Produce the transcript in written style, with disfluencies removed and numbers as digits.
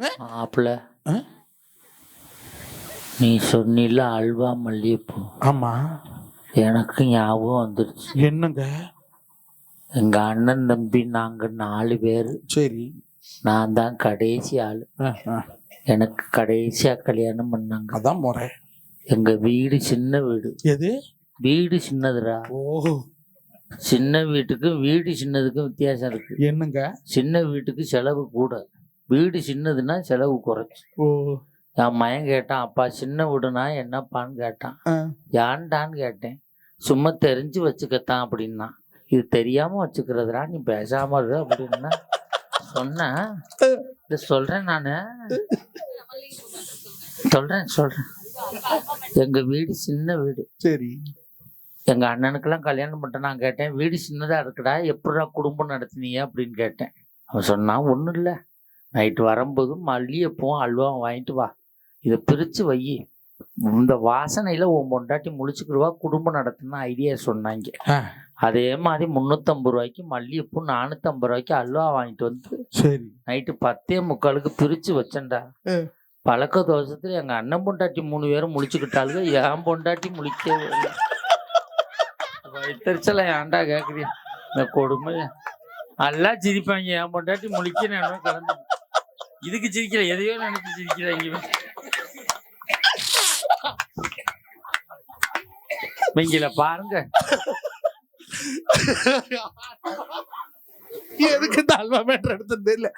மாப்பிள்ள, நீ சொன்னில அல்வா மல்லிகைப்பூ, ஆமா, எனக்கு ஞாபகம் வந்துருச்சு. என்னங்க? எங்க அண்ணன் தம்பி நாங்க 4 பேரு. சரி. நான் தான் கடைசி ஆளு. எனக்கு கடைசியா கல்யாணம் பண்ணாங்க. அதான் முறை. எங்க வீடு சின்ன வீடு. எது வீடு சின்னதுடா. ஓ, சின்ன வீட்டுக்கும் வீடு சின்னதுக்கும் வித்தியாசம் இருக்கு. என்னங்க? சின்ன வீட்டுக்கு செலவு கூட, வீடு சின்னதுன்னா செலவு குறைச்சு. ஓ, என் மயன் கேட்டான், அப்பா சின்ன வீடுனா என்னப்பான்னு கேட்டான். ஏன்டான்னு கேட்டேன். சும்மா தெரிஞ்சு வச்சுக்கத்தான் அப்படின்னா. இது தெரியாம வச்சுக்கிறதுடா, நீ பேசாம இரு அப்படின்னா சொன்ன. இது சொல்றேன், நானு சொல்றேன். எங்க வீடு சின்ன வீடு. சரி. எங்க அண்ணனுக்கெல்லாம் கல்யாணம் பண்ணிட்டு நான் கேட்டேன், வீடு சின்னதா இருக்குடா, எப்படா குடும்பம் நடத்தினீங்க அப்படின்னு கேட்டேன். அவன் சொன்னான், ஒன்றும் இல்லை, நைட்டு வரும்போது மல்லிகைப்பூவும் அல்வாவும் வாங்கிட்டு வா, இதை பிரித்து வை, இந்த வாசனையில் உன் பொண்டாட்டி முழிச்சுக்கிடுவா, குடும்பம் நடத்தின ஐடியா சொன்னாங்க. அதே மாதிரி 350 ரூபாய்க்கு மல்லிகைப்பூ, 450 ரூபாய்க்கு அல்வா வாங்கிட்டு வந்து சரி நைட்டு 10:45 பிரித்து வச்சேன்டா. பழக்க தோஷத்தில் எங்கள் அண்ணன் பொண்டாட்டி 3 பேரும் முழிச்சுக்கிட்டாளுங்க, என் பொண்டாட்டி முழிக்கவே இல்லை. வயிற்றுச்சல ஏன்டா கேட்குறீங்க? இந்த கொடுமை எல்லாம் சிரிப்பாங்க, என் பொண்டாட்டி முழிக்க நான் கலந்து. இதுக்கு சிரிக்கல, எதையோ நினைச்சு சிரிக்கிறாங்க. நீங்கள பாருங்க, எதுக்கு இந்த அல்வா மேட்டர் எடுத்தது தெரியல.